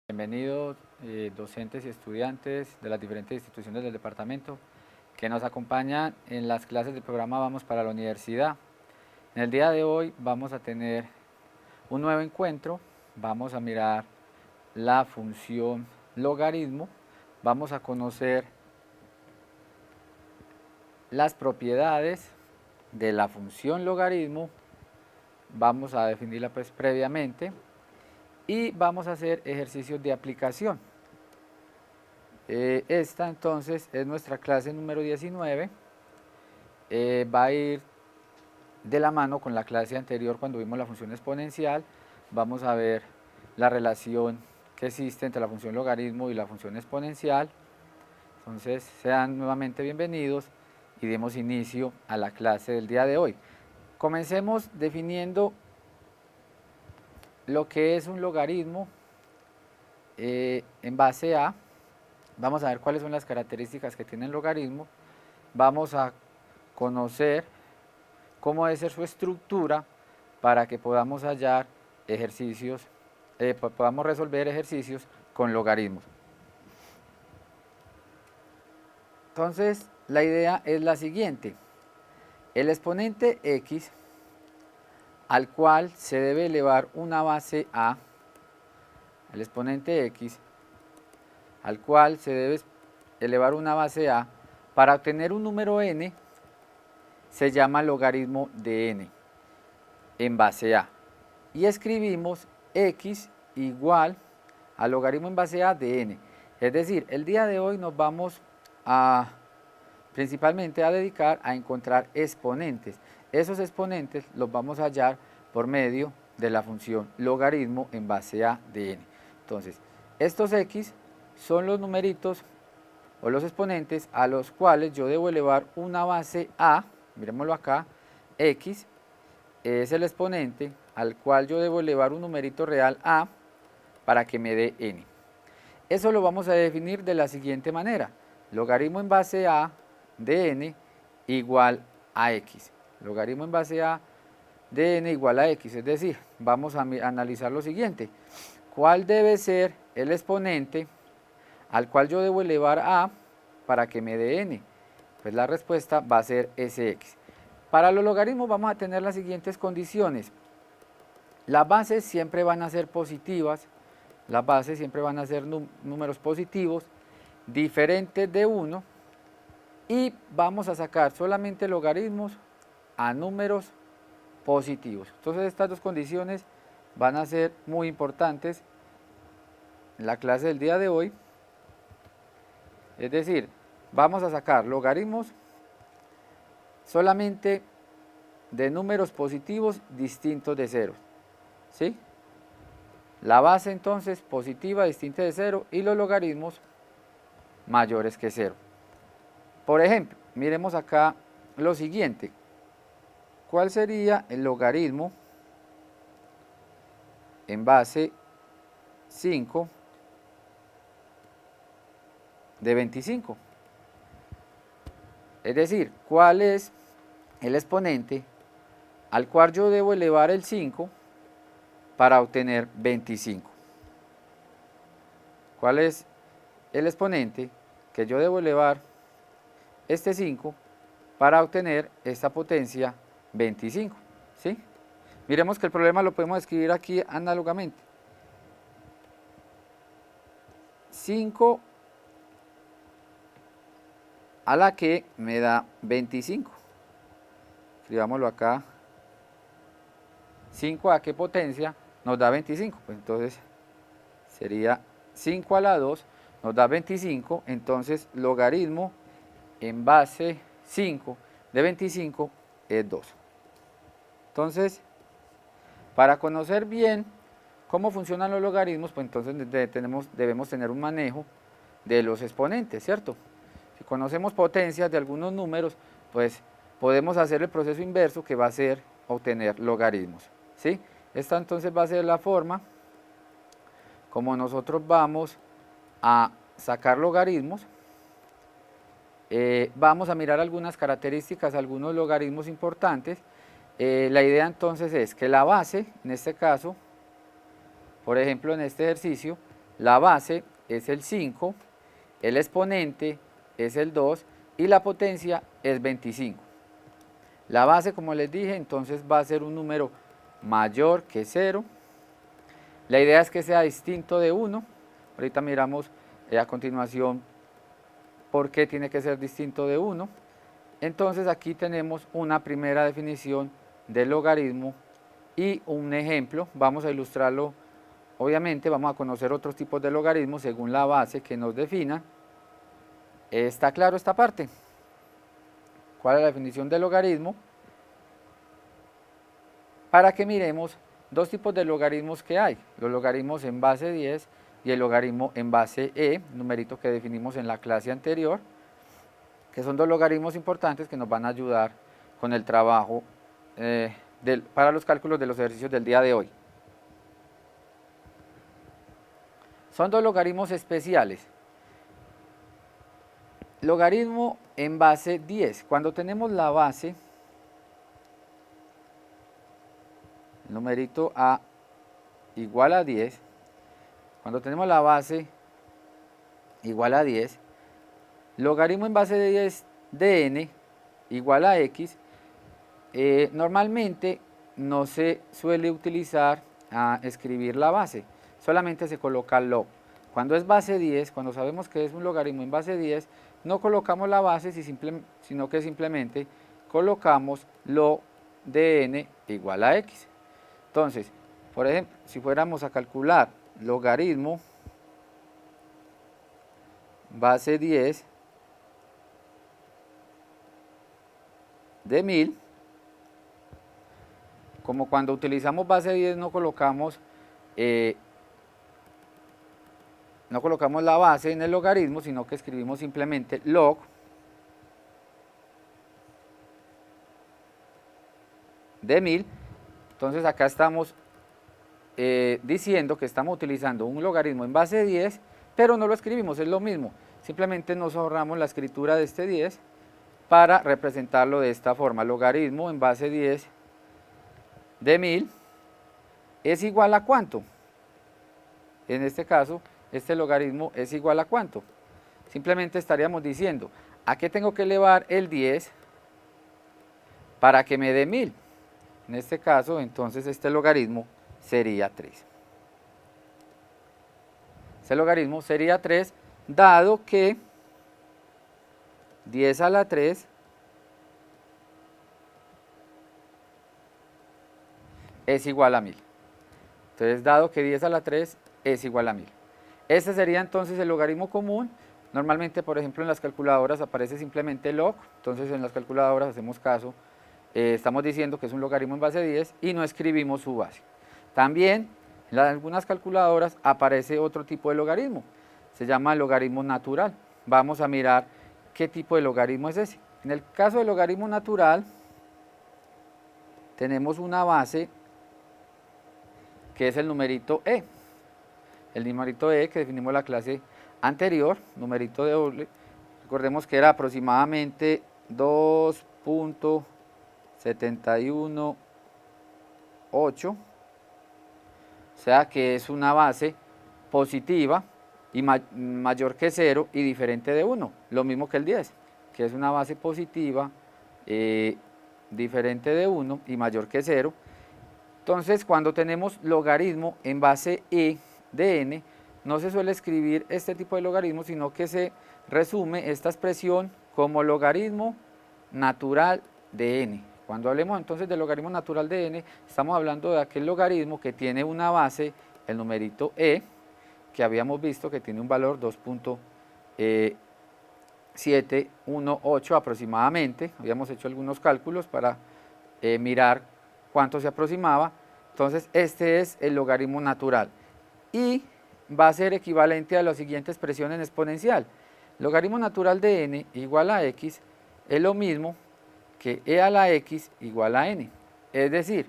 Bienvenidos docentes y estudiantes de las diferentes instituciones del departamento que nos acompañan en las clases del programa Vamos para la Universidad. En el día de hoy vamos a tener un nuevo encuentro, vamos a mirar la función logaritmo, vamos a conocer las propiedades de la función logaritmo, vamos a definirla pues previamente y vamos a hacer ejercicios de aplicación. Esta entonces es nuestra clase número 19, va a ir de la mano con la clase anterior cuando vimos la función exponencial. Vamos a ver la relación que existe entre la función logaritmo y la función exponencial. Entonces sean nuevamente bienvenidos y demos inicio a la clase del día de hoy. Comencemos definiendo lo que es un logaritmo en base a. Vamos a ver cuáles son las características que tiene el logaritmo, vamos a conocer cómo debe ser su estructura para que podamos hallar ejercicios, podamos resolver ejercicios con logaritmos. Entonces, la idea es la siguiente: el exponente x al cual se debe elevar una base a, el exponente x al cual se debe elevar una base a, para obtener un número n, se llama logaritmo de n en base a. Y escribimos x igual al logaritmo en base a de n. Es decir, el día de hoy nos vamos principalmente a dedicar a encontrar exponentes. Esos exponentes los vamos a hallar por medio de la función logaritmo en base a de n. Entonces, estos x son los numeritos o los exponentes a los cuales yo debo elevar una base a, miremoslo acá, x es el exponente al cual yo debo elevar un numerito real a para que me dé n. Eso lo vamos a definir de la siguiente manera: logaritmo en base a de n igual a x. Logaritmo en base a de n igual a x, es decir, vamos a analizar lo siguiente: ¿cuál debe ser el exponente al cual yo debo elevar a para que me dé n? Pues la respuesta va a ser sx. Para los logaritmos vamos a tener las siguientes condiciones: las bases siempre van a ser positivas, las bases siempre van a ser números positivos, diferentes de 1, y vamos a sacar solamente logaritmos a números positivos. Entonces estas dos condiciones van a ser muy importantes en la clase del día de hoy. Es decir, vamos a sacar logaritmos solamente de números positivos distintos de 0. ¿Sí? La base entonces positiva distinta de 0 y los logaritmos mayores que 0. Por ejemplo, miremos acá lo siguiente: ¿cuál sería el logaritmo en base 5 de 25? Es decir, ¿cuál es el exponente al cual yo debo elevar el 5 para obtener 25? ¿Cuál es el exponente que yo debo elevar este 5 para obtener esta potencia 25? ¿Sí? Miremos que el problema lo podemos escribir aquí análogamente: 5 a la que me da 25. Escribámoslo acá: 5 a qué potencia nos da 25. Pues entonces sería 5 a la 2 nos da 25. Entonces logaritmo en base 5 de 25 es 2. Entonces, para conocer bien cómo funcionan los logaritmos, pues entonces debemos tener un manejo de los exponentes, ¿cierto? Si conocemos potencias de algunos números, pues podemos hacer el proceso inverso, que va a ser obtener logaritmos, ¿sí? Esta entonces va a ser la forma como nosotros vamos a sacar logaritmos, vamos a mirar algunas características, algunos logaritmos importantes. La idea entonces es que la base, en este caso, por ejemplo en este ejercicio, la base es el 5, el exponente es el 2 y la potencia es 25. La base, como les dije, entonces va a ser un número mayor que 0. La idea es que sea distinto de 1. Ahorita miramos a continuación por qué tiene que ser distinto de 1. Entonces aquí tenemos una primera definición del logaritmo y un ejemplo. Vamos a ilustrarlo. Obviamente vamos a conocer otros tipos de logaritmos según la base que nos defina. ¿Está claro esta parte? ¿Cuál es la definición del logaritmo? Para que miremos dos tipos de logaritmos que hay, los logaritmos en base 10 y el logaritmo en base e, numerito que definimos en la clase anterior, que son dos logaritmos importantes que nos van a ayudar con el trabajo para los cálculos de los ejercicios del día de hoy. Son dos logaritmos especiales. Logaritmo en base 10. Cuando tenemos la base, el numerito a igual a 10, cuando tenemos la base igual a 10, logaritmo en base de 10 de n igual a x, normalmente no se suele utilizar a escribir la base, solamente se coloca log. Cuando es base 10, cuando sabemos que es un logaritmo en base 10, no colocamos la base, sino que simplemente colocamos log de n igual a x. Entonces, por ejemplo, si fuéramos a calcular logaritmo base 10 de 1000, como cuando utilizamos base 10 no colocamos la base en el logaritmo, sino que escribimos simplemente log de 1000. Entonces acá estamos diciendo que estamos utilizando un logaritmo en base 10, pero no lo escribimos, es lo mismo. Simplemente nos ahorramos la escritura de este 10 para representarlo de esta forma. Logaritmo en base 10 de 1000 es igual a ¿cuánto? En este caso, este logaritmo es igual a ¿cuánto? Simplemente estaríamos diciendo, ¿a qué tengo que elevar el 10 para que me dé 1000? En este caso, entonces, este logaritmo sería 3. Este logaritmo sería 3, dado que 10 a la 3 es igual a 1000. Entonces, dado que 10 a la 3 es igual a 1000. Este sería entonces el logaritmo común. Normalmente, por ejemplo, en las calculadoras aparece simplemente log. Entonces, en las calculadoras hacemos caso. Estamos diciendo que es un logaritmo en base 10 y no escribimos su base. También en algunas calculadoras aparece otro tipo de logaritmo. Se llama logaritmo natural. Vamos a mirar qué tipo de logaritmo es ese. En el caso del logaritmo natural, tenemos una base que es el numerito e. El numerito e que definimos en la clase anterior, numerito de doble, recordemos que era aproximadamente 2.718, o sea que es una base positiva y mayor que 0 y diferente de 1, lo mismo que el 10, que es una base positiva diferente de 1 y mayor que 0. Entonces, cuando tenemos logaritmo en base e de n, no se suele escribir este tipo de logaritmo, sino que se resume esta expresión como logaritmo natural de n. Cuando hablemos entonces del logaritmo natural de n, estamos hablando de aquel logaritmo que tiene una base, el numerito e, que habíamos visto que tiene un valor 2.718 aproximadamente. Habíamos hecho algunos cálculos para mirar cuánto se aproximaba. Entonces, este es el logaritmo natural. Y va a ser equivalente a la siguiente expresión en exponencial. Logaritmo natural de n igual a x es lo mismo que e a la x igual a n. Es decir,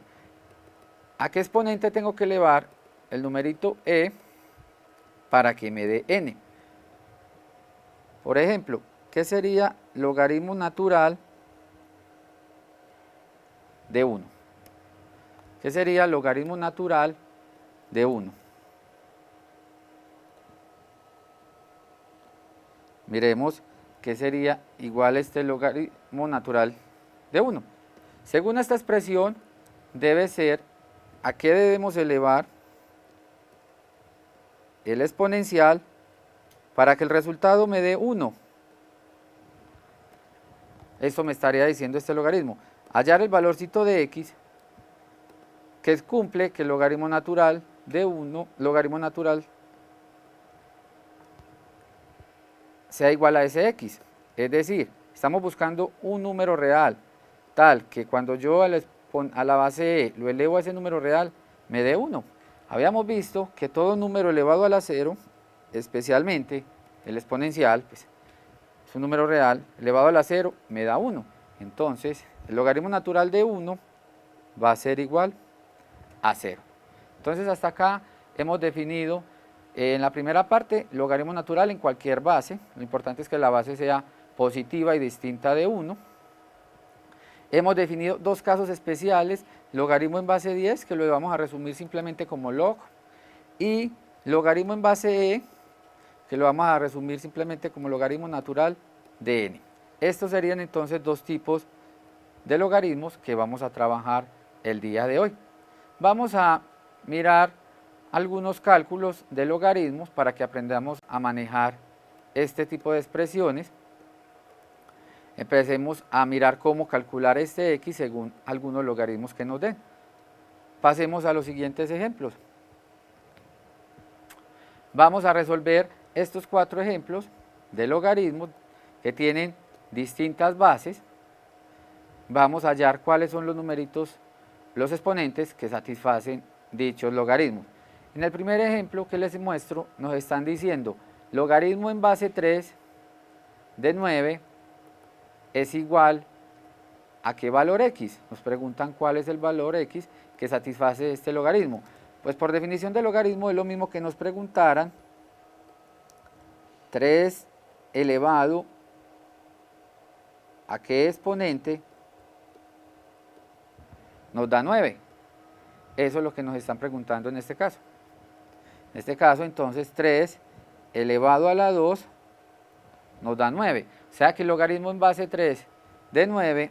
¿a qué exponente tengo que elevar el numerito e para que me dé n. Por ejemplo, ¿qué sería logaritmo natural de 1? ¿Qué sería logaritmo natural de 1? Miremos qué sería igual a este logaritmo natural de 1. Según esta expresión, debe ser, ¿a qué debemos elevar el exponencial para que el resultado me dé 1? Esto me estaría diciendo este logaritmo. Hallar el valorcito de x que cumple que el logaritmo natural de 1, logaritmo natural, sea igual a ese x. Es decir, estamos buscando un número real, tal que cuando yo a la base e lo elevo a ese número real, me dé 1. Habíamos visto que todo número elevado a la 0, especialmente el exponencial, pues, es un número real, elevado a la 0 me da 1. Entonces, el logaritmo natural de 1 va a ser igual a 0. Entonces, hasta acá hemos definido en la primera parte logaritmo natural en cualquier base. Lo importante es que la base sea positiva y distinta de 1. Hemos definido dos casos especiales, logaritmo en base 10, que lo vamos a resumir simplemente como log, y logaritmo en base e, que lo vamos a resumir simplemente como logaritmo natural de n. Estos serían entonces dos tipos de logaritmos que vamos a trabajar el día de hoy. Vamos a mirar algunos cálculos de logaritmos para que aprendamos a manejar este tipo de expresiones. Empecemos a mirar cómo calcular este x según algunos logaritmos que nos den. Pasemos a los siguientes ejemplos. Vamos a resolver estos 4 ejemplos de logaritmos que tienen distintas bases. Vamos a hallar cuáles son los numeritos, los exponentes que satisfacen dichos logaritmos. En el primer ejemplo que les muestro, nos están diciendo logaritmo en base 3 de 9 es igual a ¿qué valor x? Nos preguntan cuál es el valor x que satisface este logaritmo. Pues por definición de logaritmo es lo mismo que nos preguntaran 3 elevado a ¿qué exponente nos da 9? Eso es lo que nos están preguntando en este caso. En este caso, entonces, 3 elevado a la 2 nos da 9. O sea que el logaritmo en base 3 de 9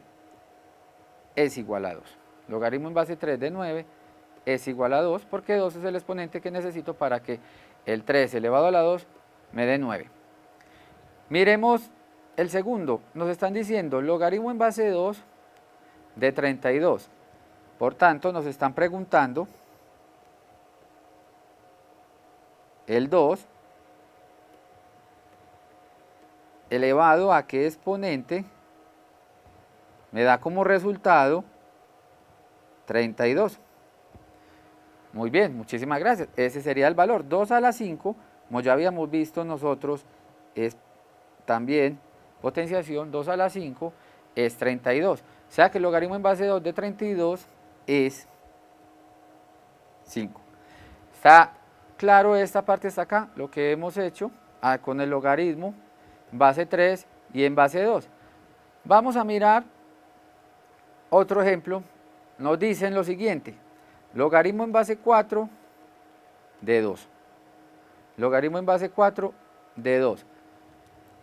es igual a 2. Logaritmo en base 3 de 9 es igual a 2 porque 2 es el exponente que necesito para que el 3 elevado a la 2 me dé 9. Miremos el segundo. Nos están diciendo logaritmo en base 2 de 32. Por tanto, nos están preguntando el 2 elevado a ¿qué exponente me da como resultado 32? Muy bien, muchísimas gracias. Ese sería el valor. 2 a la 5, como ya habíamos visto nosotros, es también potenciación. 2 a la 5 es 32. O sea que el logaritmo en base 2 de 32 es 5. Está claro esta parte hasta acá, lo que hemos hecho con el logaritmo en base 3 y en base 2. Vamos a mirar otro ejemplo. Nos dicen lo siguiente, logaritmo en base 4 de 2. Logaritmo en base 4 de 2.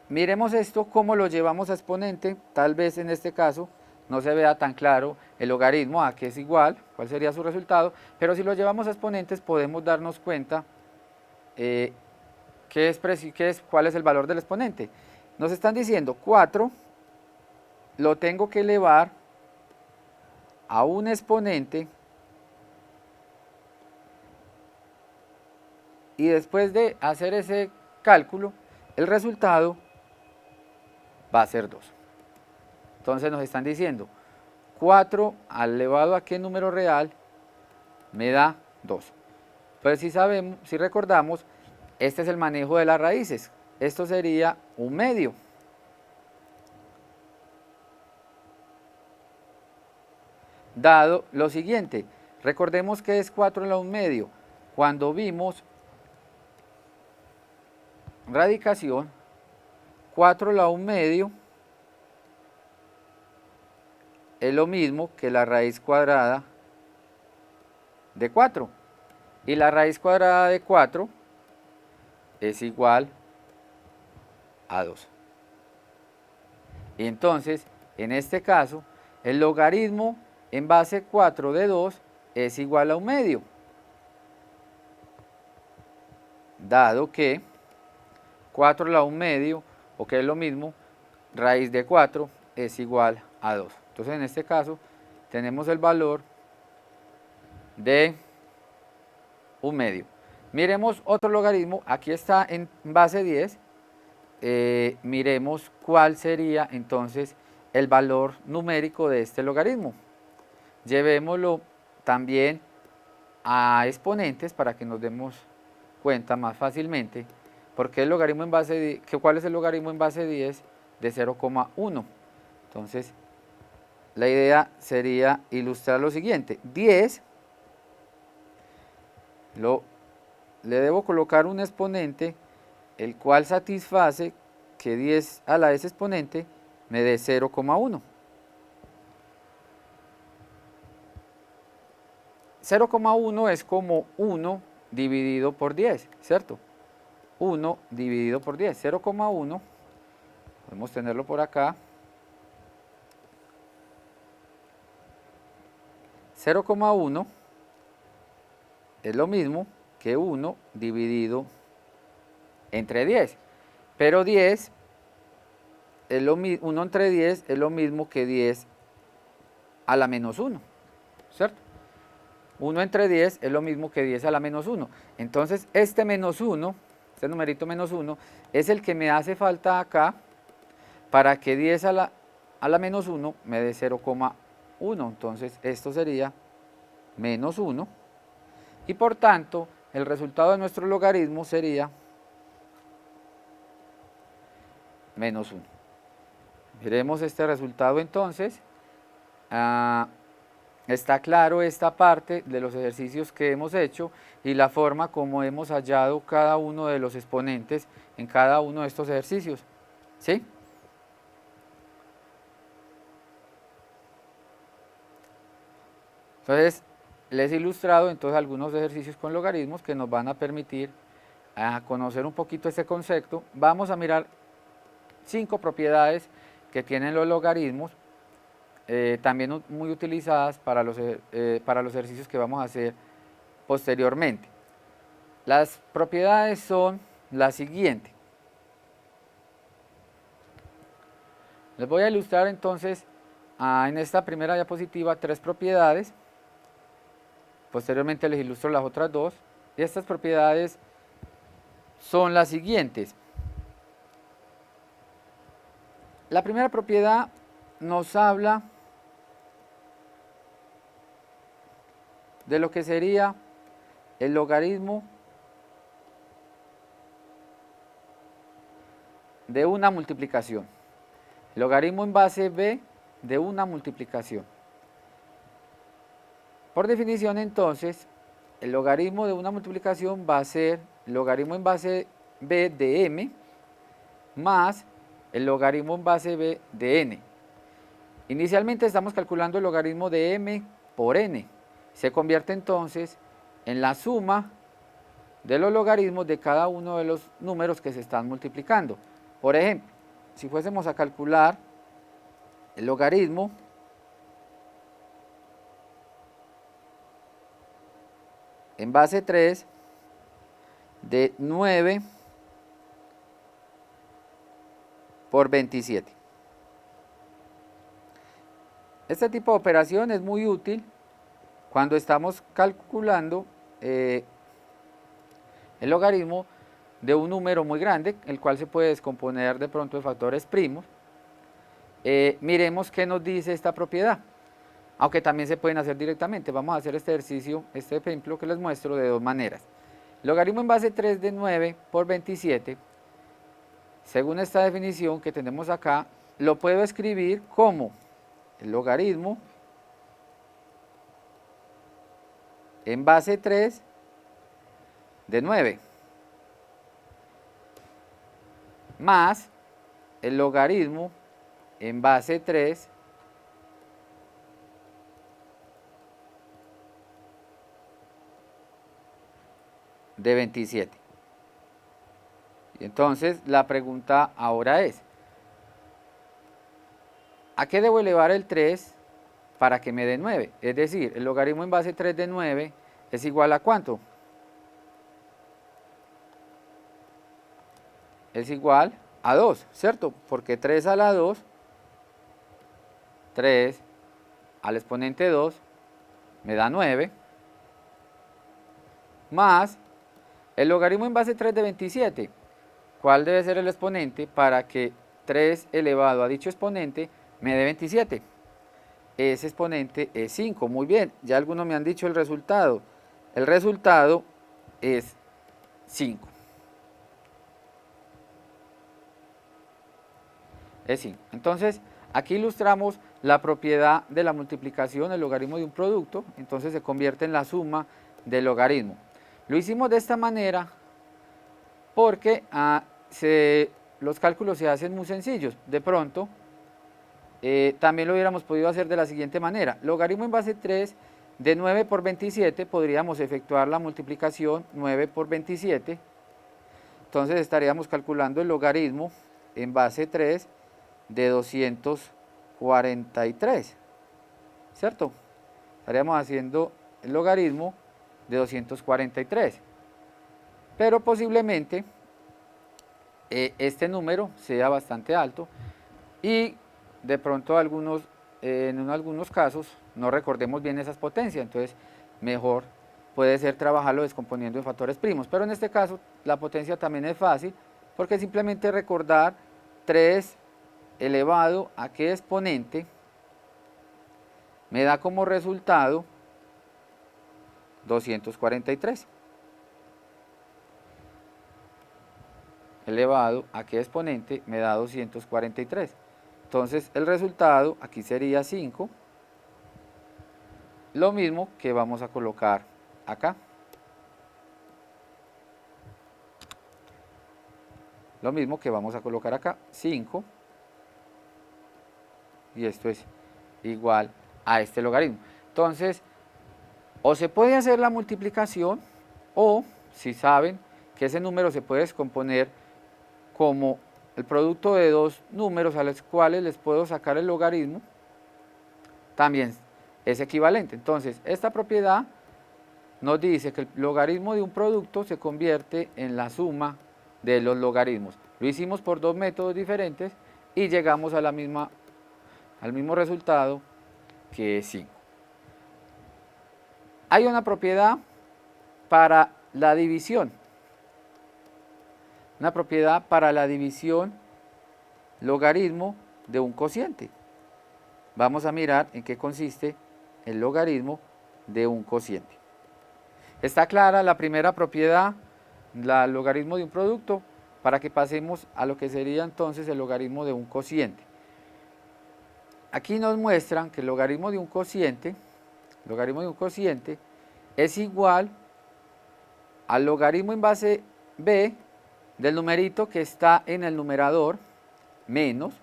Miremos esto, cómo lo llevamos a exponente. Tal vez en este caso no se vea tan claro el logaritmo a qué es igual, cuál sería su resultado, pero si lo llevamos a exponentes podemos darnos cuenta cuál es el valor del exponente. Nos están diciendo 4 lo tengo que elevar a un exponente y después de hacer ese cálculo, el resultado va a ser 2. Entonces nos están diciendo 4 elevado a qué número real me da 2. Pues si recordamos, este es el manejo de las raíces. Esto sería un medio. Dado lo siguiente, recordemos que es 4 a la 1 medio. Cuando vimos radicación 4 a la 1 medio es lo mismo que la raíz cuadrada de 4. Y la raíz cuadrada de 4 es igual a 2. Y entonces, en este caso, el logaritmo en base 4 de 2 es igual a 1 medio. Dado que 4 a la 1 medio, o que es lo mismo, raíz de 4 es igual a 2. Entonces, en este caso, tenemos el valor de 1 medio. Miremos otro logaritmo, aquí está en base 10, miremos cuál sería entonces el valor numérico de este logaritmo. Llevémoslo también a exponentes para que nos demos cuenta más fácilmente, porque el logaritmo en base ¿cuál es el logaritmo en base 10 de 0,1? Entonces, la idea sería ilustrar lo siguiente: 10 le debo colocar un exponente el cual satisface que 10 a la s exponente me dé 0,1. 0,1 es como 1 dividido por 10, ¿cierto? 1 dividido por 10, 0,1, podemos tenerlo por acá. 0,1 es lo mismo que 1 dividido entre 10, pero 10 es lo mismo, 1 entre 10 es lo mismo que 10 a la menos 1, ¿cierto? 1 entre 10 es lo mismo que 10 a la menos 1. Entonces, este menos 1, este numerito menos 1, es el que me hace falta acá para que 10 a la menos 1 me dé 0,1. Entonces, esto sería menos 1. Y por tanto, el resultado de nuestro logaritmo sería menos 1. Miremos este resultado entonces. Está claro esta parte de los ejercicios que hemos hecho y la forma como hemos hallado cada uno de los exponentes en cada uno de estos ejercicios. ¿Sí? Entonces, les he ilustrado entonces algunos ejercicios con logaritmos que nos van a permitir conocer un poquito este concepto. Vamos a mirar 5 propiedades que tienen los logaritmos, también muy utilizadas para los ejercicios que vamos a hacer posteriormente. Las propiedades son las siguientes. Les voy a ilustrar entonces en esta primera diapositiva 3 propiedades. Posteriormente les ilustro las otras 2. Y estas propiedades son las siguientes. La primera propiedad nos habla de lo que sería el logaritmo de una multiplicación. El logaritmo en base b de una multiplicación. Por definición, entonces, el logaritmo de una multiplicación va a ser el logaritmo en base b de m más el logaritmo en base b de n. Inicialmente estamos calculando el logaritmo de m por n. Se convierte entonces en la suma de los logaritmos de cada uno de los números que se están multiplicando. Por ejemplo, si fuésemos a calcular el logaritmo en base 3 de 9 por 27. Este tipo de operación es muy útil cuando estamos calculando el logaritmo de un número muy grande, el cual se puede descomponer de pronto en factores primos. Miremos qué nos dice esta propiedad, aunque también se pueden hacer directamente. Vamos a hacer este ejercicio, este ejemplo que les muestro de dos maneras. Logaritmo en base 3 de 9 por 27, según esta definición que tenemos acá, lo puedo escribir como el logaritmo en base 3 de 9. más el logaritmo en base 3 de 27. Y entonces la pregunta ahora es, ¿a qué debo elevar el 3 para que me dé 9? Es decir, el logaritmo en base 3 de 9 es igual a ¿cuánto? Es igual a 2, ¿cierto? Porque 3 a la 2, 3 al exponente 2 me da 9, más el logaritmo en base 3 de 27. ¿Cuál debe ser el exponente para que 3 elevado a dicho exponente me dé 27? Ese exponente es 5. Muy bien, ya algunos me han dicho el resultado. El resultado es 5. Es 5. Entonces, aquí ilustramos la propiedad de la multiplicación, el logaritmo de un producto, entonces se convierte en la suma del logaritmo. Lo hicimos de esta manera porque los cálculos se hacen muy sencillos. De pronto, también lo hubiéramos podido hacer de la siguiente manera. Logaritmo en base 3 de 9 por 27, podríamos efectuar la multiplicación 9 por 27. Entonces estaríamos calculando el logaritmo en base 3 de 243, ¿cierto? Estaríamos haciendo el logaritmo de 243. Pero posiblemente este número sea bastante alto y de pronto en algunos casos no recordemos bien esas potencias, entonces mejor puede ser trabajarlo descomponiendo en factores primos, pero en este caso la potencia también es fácil porque simplemente recordar 3 elevado a qué exponente me da como resultado 243 elevado a qué exponente me da 243. Entonces el resultado aquí sería 5, lo mismo que vamos a colocar acá. Lo mismo que vamos a colocar acá, 5, y esto es igual a este logaritmo. Entonces, o se puede hacer la multiplicación, o si saben que ese número se puede descomponer como el producto de dos números a los cuales les puedo sacar el logaritmo, también es equivalente. Entonces, esta propiedad nos dice que el logaritmo de un producto se convierte en la suma de los logaritmos. Lo hicimos por dos métodos diferentes y llegamos a al mismo resultado, que es 5. Hay una propiedad para la división. Una propiedad para la división logaritmo de un cociente. Vamos a mirar en qué consiste el logaritmo de un cociente. Está clara la primera propiedad, el logaritmo de un producto, para que pasemos a lo que sería entonces el logaritmo de un cociente. Aquí nos muestran que el logaritmo de un cociente es igual al logaritmo en base b del numerito que está en el numerador menos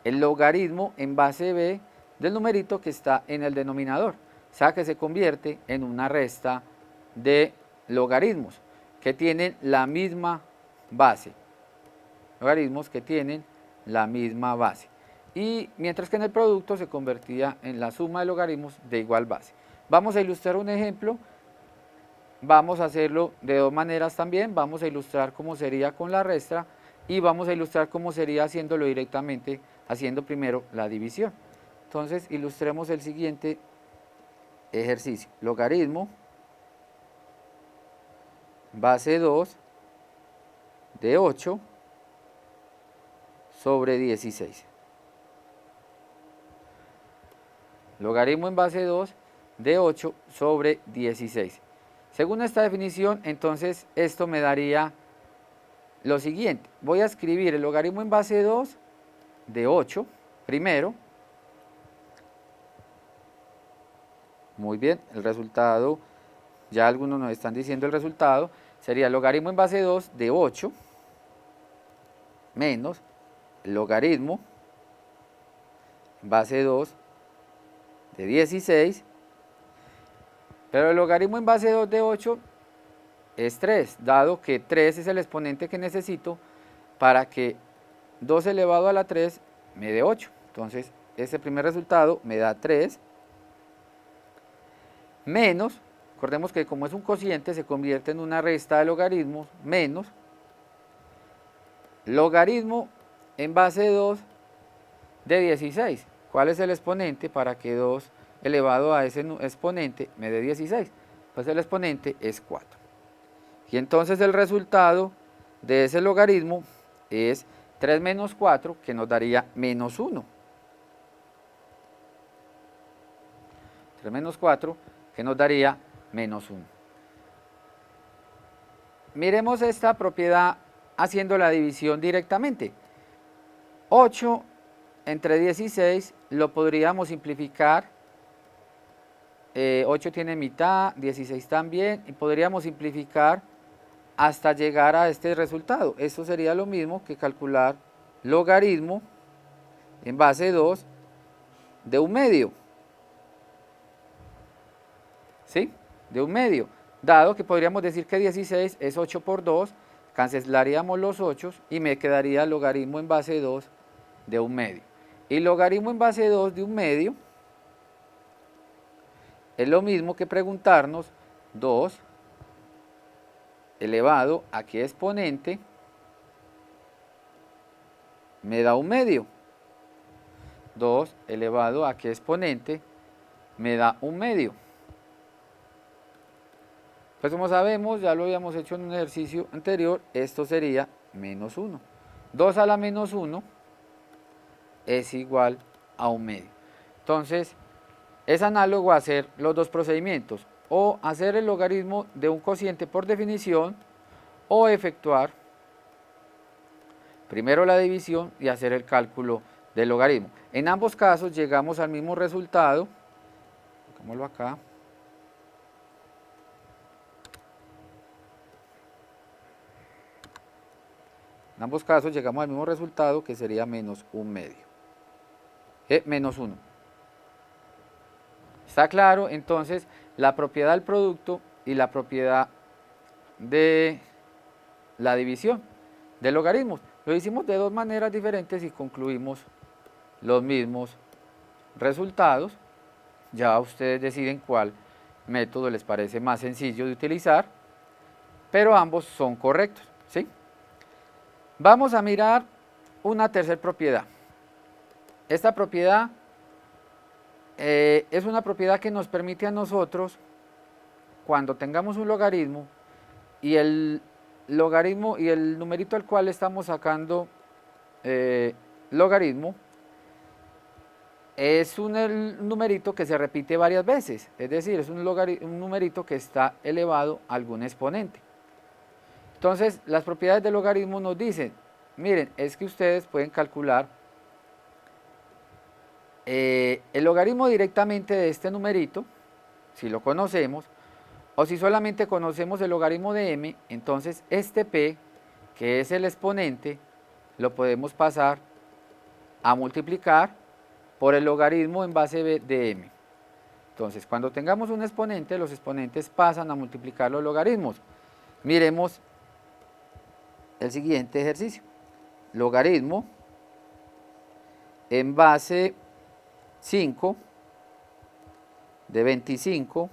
el logaritmo en base b del numerito que está en el denominador. O sea que se convierte en una resta de logaritmos que tienen la misma base. Logaritmos que tienen la misma base. Y mientras que en el producto se convertía en la suma de logaritmos de igual base. Vamos a ilustrar un ejemplo. Vamos a hacerlo de dos maneras también. Vamos a ilustrar cómo sería con la resta y vamos a ilustrar cómo sería haciéndolo directamente, haciendo primero la división. Entonces, ilustremos el siguiente ejercicio. Logaritmo base 2 de 8 sobre 16. Logaritmo en base 2 de 8 sobre 16. Según esta definición, entonces esto me daría lo siguiente. Voy a escribir el logaritmo en base 2 de 8 primero. Muy bien, el resultado, ya algunos nos están diciendo el resultado, sería el logaritmo en base 2 de 8 menos el logaritmo en base 2 de 16, pero el logaritmo en base 2 de 8 es 3, dado que 3 es el exponente que necesito para que 2 elevado a la 3 me dé 8. Entonces, ese primer resultado me da 3, menos, recordemos que como es un cociente se convierte en una resta de logaritmos, menos logaritmo en base 2 de 16. ¿Cuál es el exponente para que 2 elevado a ese exponente me dé 16? Pues el exponente es 4. Y entonces el resultado de ese logaritmo es 3 menos 4, que nos daría menos 1. 3 menos 4, que nos daría menos 1. Miremos esta propiedad haciendo la división directamente. 8 entre 16 lo podríamos simplificar. 8 tiene mitad, 16 también, y podríamos simplificar hasta llegar a este resultado. Esto sería lo mismo que calcular logaritmo en base 2 de 1/2. ¿Sí? De 1/2. Dado que podríamos decir que 16 es 8 por 2, cancelaríamos los 8 y me quedaría logaritmo en base 2 de 1/2. Y logaritmo en base 2 de 1/2 es lo mismo que preguntarnos 2 elevado a qué exponente me da 1/2. 2 elevado a qué exponente me da 1/2. Pues como sabemos, ya lo habíamos hecho en un ejercicio anterior, esto sería menos 1. 2 a la menos 1 es igual a 1/2. Entonces, es análogo a hacer los dos procedimientos, o hacer el logaritmo de un cociente por definición, o efectuar primero la división y hacer el cálculo del logaritmo. En ambos casos llegamos al mismo resultado. Pongámoslo acá. En ambos casos llegamos al mismo resultado, que sería menos 1/2. Menos 1. ¿Está claro? Entonces, la propiedad del producto y la propiedad de la división de logaritmos. Lo hicimos de dos maneras diferentes y concluimos los mismos resultados. Ya ustedes deciden cuál método les parece más sencillo de utilizar, pero ambos son correctos, ¿sí? Vamos a mirar una tercera propiedad. Esta propiedad es una propiedad que nos permite a nosotros, cuando tengamos un logaritmo y el logaritmo y el numerito al cual estamos sacando logaritmo es un numerito que se repite varias veces, es decir, es un numerito que está elevado a algún exponente. Entonces, las propiedades del logaritmo nos dicen, miren, es que ustedes pueden calcular el logaritmo directamente de este numerito, si lo conocemos, o si solamente conocemos el logaritmo de m, entonces este p, que es el exponente, lo podemos pasar a multiplicar por el logaritmo en base de m. Entonces, cuando tengamos un exponente, los exponentes pasan a multiplicar los logaritmos. Miremos el siguiente ejercicio. Logaritmo en base 5 de 25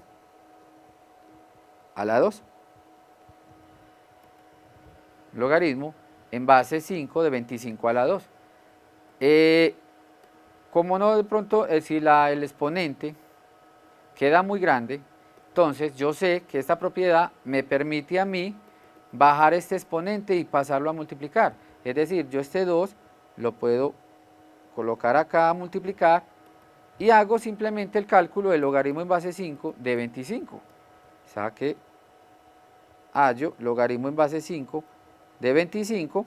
a la 2. Logaritmo en base 5 de 25 a la 2. Como no, de pronto, si el exponente queda muy grande, entonces yo sé que esta propiedad me permite a mí bajar este exponente y pasarlo a multiplicar. Es decir, yo este 2 lo puedo colocar acá a multiplicar y hago simplemente el cálculo del logaritmo en base 5 de 25. O sea que hallo logaritmo en base 5 de 25,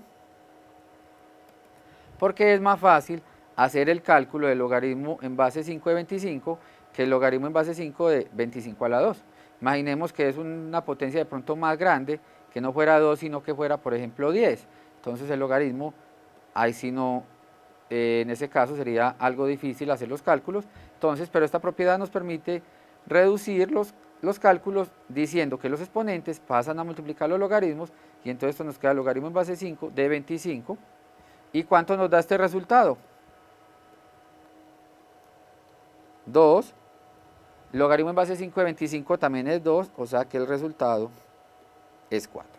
porque es más fácil hacer el cálculo del logaritmo en base 5 de 25 que el logaritmo en base 5 de 25 a la 2. Imaginemos que es una potencia de pronto más grande, que no fuera 2, sino que fuera, por ejemplo, 10. Entonces el logaritmo ahí sí no, en ese caso sería algo difícil hacer los cálculos. Entonces, pero esta propiedad nos permite reducir los cálculos diciendo que los exponentes pasan a multiplicar los logaritmos y entonces esto nos queda logaritmo en base 5 de 25. ¿Y cuánto nos da este resultado? 2. Logaritmo en base 5 de 25 también es 2, o sea que el resultado es 4.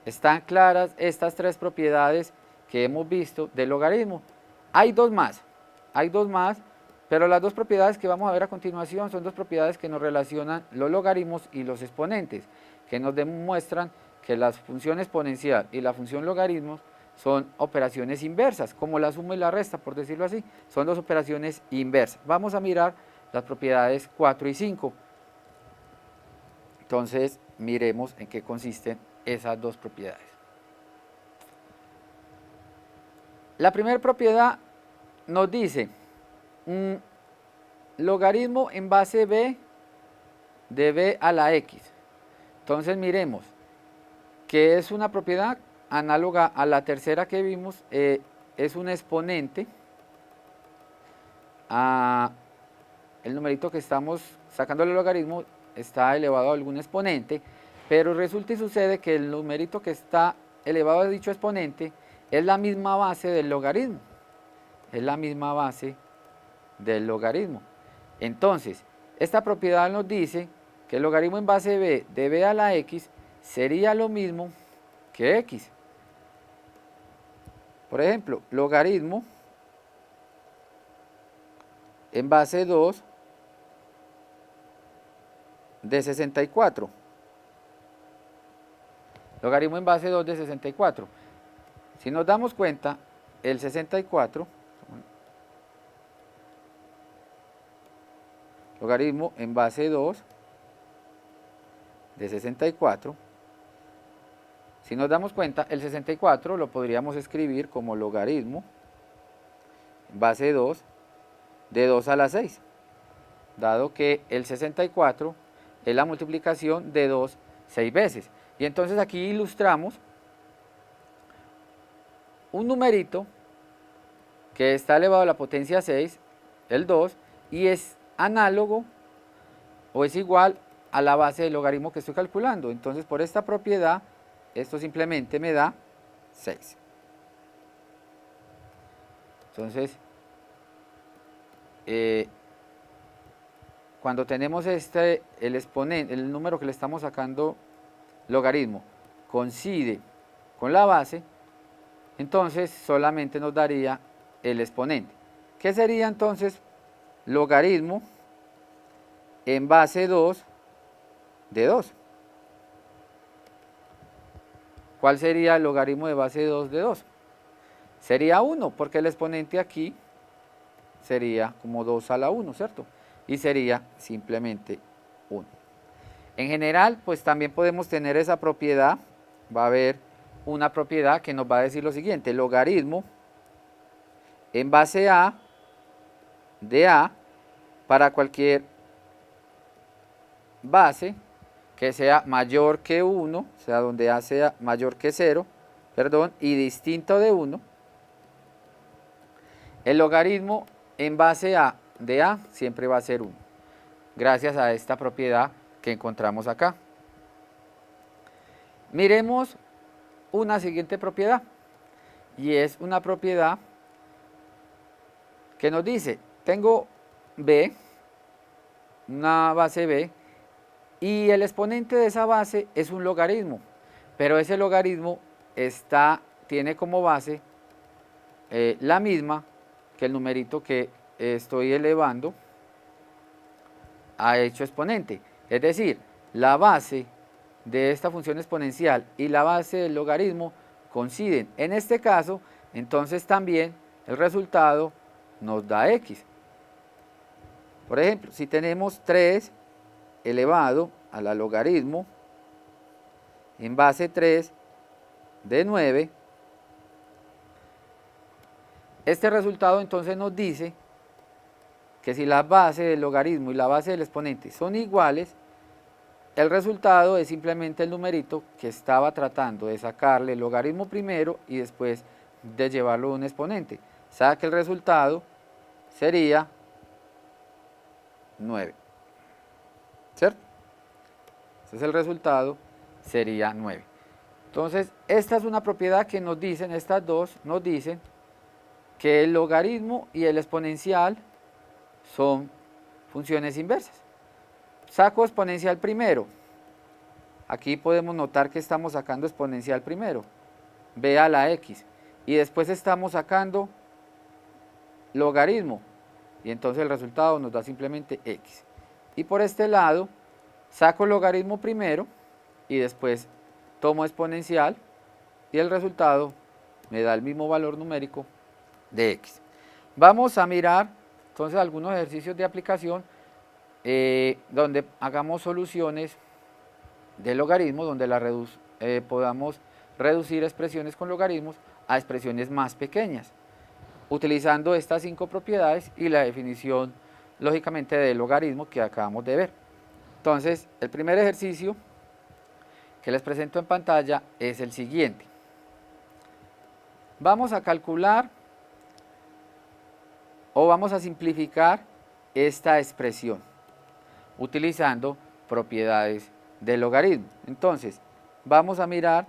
Están claras estas tres propiedades que hemos visto del logaritmo. Hay dos más, pero las dos propiedades que vamos a ver a continuación son dos propiedades que nos relacionan los logaritmos y los exponentes, que nos demuestran que la función exponencial y la función logaritmos son operaciones inversas, como la suma y la resta, por decirlo así, son dos operaciones inversas. Vamos a mirar las propiedades 4 y 5. Entonces, miremos en qué consisten esas dos propiedades. La primera propiedad nos dice un logaritmo en base b de b a la x. Entonces miremos que es una propiedad análoga a la tercera que vimos, es un exponente a el numerito que estamos sacando el logaritmo está elevado a algún exponente, pero resulta y sucede que el numerito que está elevado a dicho exponente es la misma base del logaritmo. Es la misma base del logaritmo. Entonces, esta propiedad nos dice que el logaritmo en base b de b a la x sería lo mismo que x. Por ejemplo, logaritmo en base 2 de 64. Logaritmo en base 2 de 64. Si nos damos cuenta, el 64, logaritmo en base 2 de 64, si nos damos cuenta, el 64 lo podríamos escribir como logaritmo en base 2 de 2 a la 6, dado que el 64 es la multiplicación de 2 6 veces. Y entonces aquí ilustramos un numerito que está elevado a la potencia 6, el 2, y es análogo o es igual a la base del logaritmo que estoy calculando. Entonces, por esta propiedad, esto simplemente me da 6. Entonces, cuando tenemos el exponente, el número que le estamos sacando logaritmo, coincide con la base, entonces solamente nos daría el exponente. ¿Qué sería entonces logaritmo en base 2 de 2? ¿Cuál sería el logaritmo de base 2 de 2? Sería 1, porque el exponente aquí sería como 2 a la 1, ¿cierto? Y sería simplemente 1. En general, pues también podemos tener esa propiedad. Va a haber una propiedad que nos va a decir lo siguiente: logaritmo en base a de a para cualquier base que sea mayor que 1, o sea, donde a sea mayor que 0, perdón, y distinto de 1, el logaritmo en base a de a siempre va a ser 1, gracias a esta propiedad que encontramos acá. Miremos una siguiente propiedad, y es una propiedad que nos dice, tengo b, una base b, y el exponente de esa base es un logaritmo, pero ese logaritmo tiene como base la misma que el numerito que estoy elevando a hecho exponente. Es decir, la base de esta función exponencial y la base del logaritmo coinciden. En este caso, entonces también el resultado nos da x. Por ejemplo, si tenemos 3 elevado a la logaritmo en base 3 de 9, este resultado entonces nos dice que si la base del logaritmo y la base del exponente son iguales, el resultado es simplemente el numerito que estaba tratando de sacarle el logaritmo primero y después de llevarlo a un exponente. Sabe que el resultado sería 9, ¿cierto? Entonces el resultado sería 9. Entonces, esta es una propiedad que nos dicen, estas dos nos dicen que el logaritmo y el exponencial son funciones inversas. Saco exponencial primero. Aquí podemos notar que estamos sacando exponencial primero. B a la x. Y después estamos sacando logaritmo. Y entonces el resultado nos da simplemente x. Y por este lado, saco logaritmo primero y después tomo exponencial y el resultado me da el mismo valor numérico de x. Vamos a mirar entonces algunos ejercicios de aplicación donde hagamos soluciones de logaritmos, donde podamos reducir expresiones con logaritmos a expresiones más pequeñas, utilizando estas 5 propiedades y la definición, lógicamente, del logaritmo que acabamos de ver. Entonces, el primer ejercicio que les presento en pantalla es el siguiente. Vamos a calcular o vamos a simplificar esta expresión utilizando propiedades del logaritmo. Entonces, vamos a mirar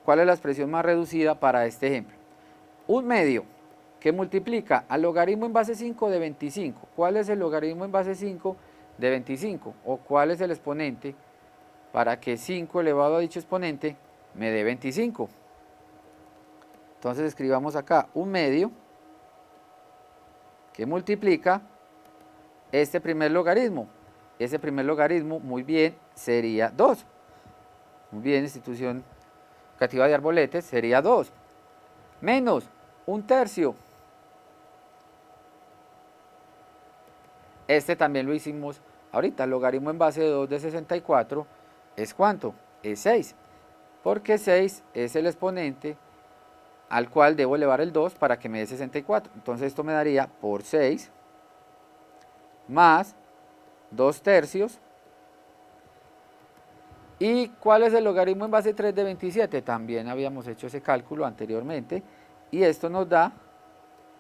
cuál es la expresión más reducida para este ejemplo. Un medio que multiplica al logaritmo en base 5 de 25. ¿Cuál es el logaritmo en base 5 de 25? ¿O cuál es el exponente para que 5 elevado a dicho exponente me dé 25? Entonces escribamos acá un medio que multiplica este primer logaritmo. Ese primer logaritmo, muy bien, sería 2. Muy bien, institución educativa de Arboletes, sería 2. Menos un tercio. Este también lo hicimos ahorita. El logaritmo en base de 2 de 64 es ¿cuánto? Es 6. Porque 6 es el exponente al cual debo elevar el 2 para que me dé 64. Entonces esto me daría por 6 más 2 tercios. ¿Y cuál es el logaritmo en base 3 de 27? También habíamos hecho ese cálculo anteriormente. Y esto nos da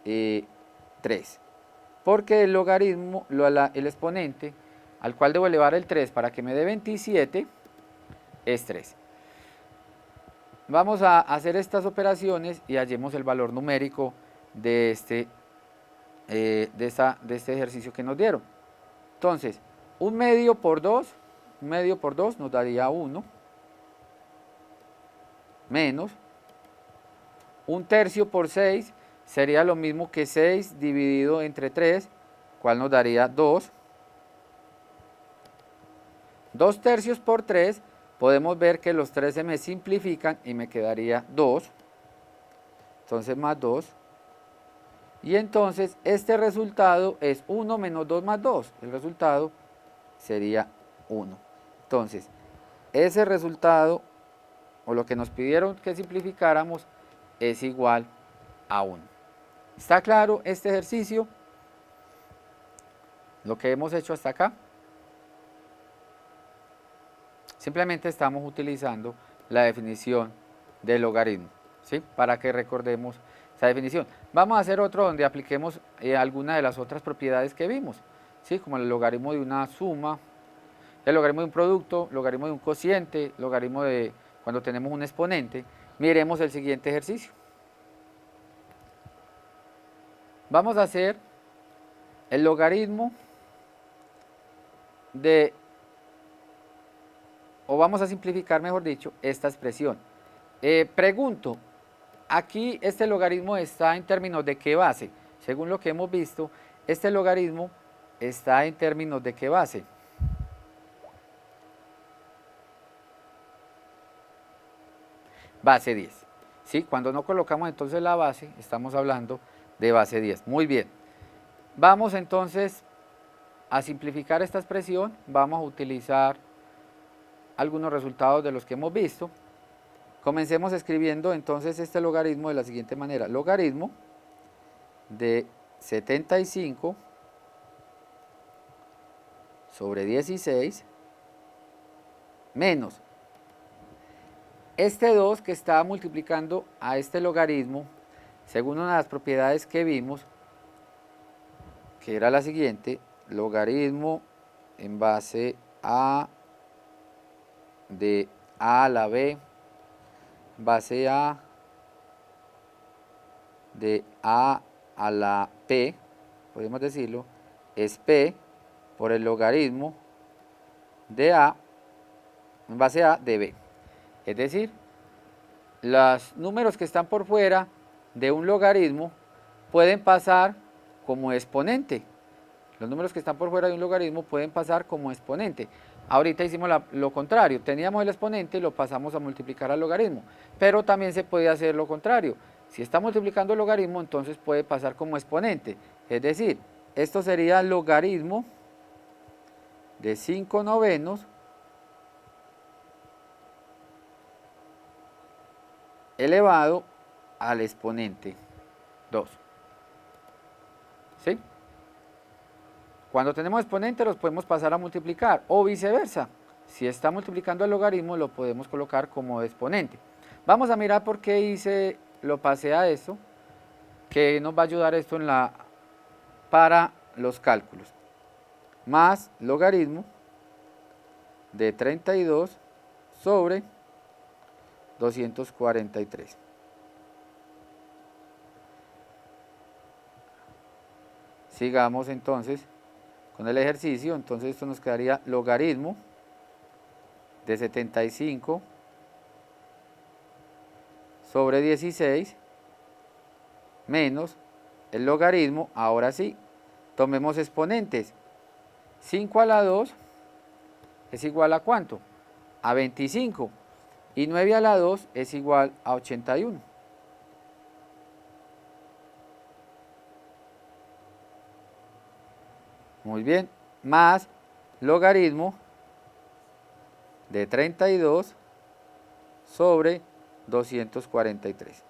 3. Porque el logaritmo, el exponente al cual debo elevar el 3 para que me dé 27 es 3. Vamos a hacer estas operaciones y hallemos el valor numérico de este ejercicio que nos dieron. Entonces, un medio por 2 nos daría 1, menos un tercio por 6 sería lo mismo que 6 dividido entre 3, cual nos daría 2. 2 tercios por 3, podemos ver que los 3 se me simplifican y me quedaría 2. Entonces más 2. Y entonces este resultado es 1 menos 2 más 2. El resultado sería 1. Entonces, ese resultado, o lo que nos pidieron que simplificáramos, es igual a 1. ¿Está claro este ejercicio? Lo que hemos hecho hasta acá. Simplemente estamos utilizando la definición del logaritmo, ¿sí? Para que recordemos esa definición. Vamos a hacer otro donde apliquemos alguna de las otras propiedades que vimos, ¿sí? Como el logaritmo de una suma, el logaritmo de un producto, logaritmo de un cociente, logaritmo de cuando tenemos un exponente. Miremos el siguiente ejercicio. Vamos a hacer el logaritmo de, o vamos a simplificar, mejor dicho, esta expresión. Pregunto, aquí este logaritmo está en términos de qué base. Según lo que hemos visto, este logaritmo está en términos de qué base. Base 10. ¿Sí? Cuando no colocamos entonces la base, estamos hablando de base 10. Muy bien. Vamos entonces a simplificar esta expresión. Vamos a utilizar algunos resultados de los que hemos visto. Comencemos escribiendo entonces este logaritmo de la siguiente manera. Logaritmo de 75 sobre 16 menos Este 2 que está multiplicando a este logaritmo, según una de las propiedades que vimos, que era la siguiente, logaritmo en base a de a la b, base a de a la p, podemos decirlo, es p por el logaritmo de a en base a de b. Es decir, los números que están por fuera de un logaritmo pueden pasar como exponente. Los números que están por fuera de un logaritmo pueden pasar como exponente. Ahorita hicimos lo contrario, teníamos el exponente y lo pasamos a multiplicar al logaritmo, pero también se puede hacer lo contrario. Si está multiplicando el logaritmo, entonces puede pasar como exponente. Es decir, esto sería logaritmo de 5 novenos elevado al exponente 2. ¿Sí? Cuando tenemos exponentes los podemos pasar a multiplicar o viceversa. Si está multiplicando el logaritmo lo podemos colocar como exponente. Vamos a mirar por qué lo pasé a esto, que nos va a ayudar esto para los cálculos. Más logaritmo de 32 sobre 243. Sigamos entonces con el ejercicio. Entonces esto nos quedaría logaritmo de 75 sobre 16 menos el logaritmo. Ahora sí, tomemos exponentes. 5 a la 2 es igual a ¿cuánto? A 25. Y 9 a la 2 es igual a 81. Muy bien, más logaritmo de 32 sobre 243.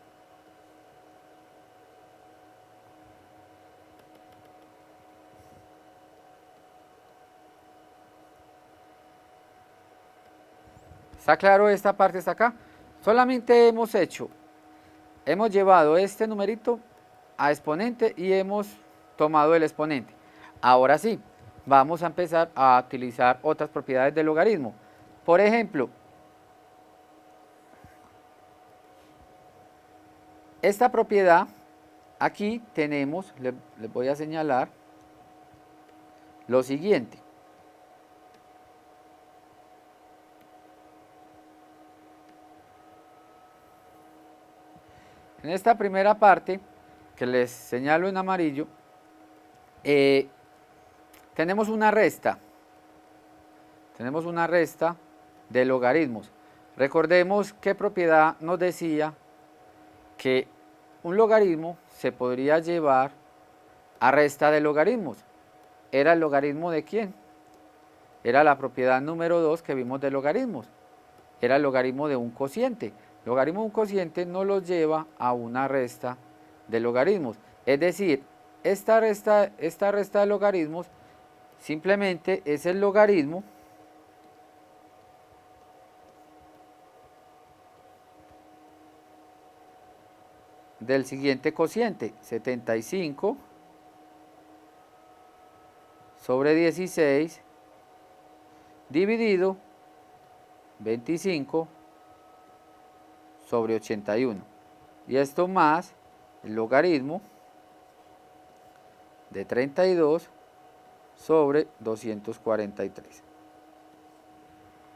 ¿Está claro esta parte está acá? Solamente hemos llevado este numerito a exponente y hemos tomado el exponente. Ahora sí, vamos a empezar a utilizar otras propiedades del logaritmo. Por ejemplo, esta propiedad, aquí tenemos, les voy a señalar lo siguiente. En esta primera parte, que les señalo en amarillo, tenemos una resta. Tenemos una resta de logaritmos. Recordemos qué propiedad nos decía que un logaritmo se podría llevar a resta de logaritmos. ¿Era el logaritmo de quién? Era la propiedad número 2 que vimos de logaritmos. Era el logaritmo de un cociente. El logaritmo de un cociente no los lleva a una resta de logaritmos. Es decir, esta resta de logaritmos simplemente es el logaritmo del siguiente cociente, 75 sobre 16 dividido 25 sobre 81. Y esto más el logaritmo de 32 sobre 243.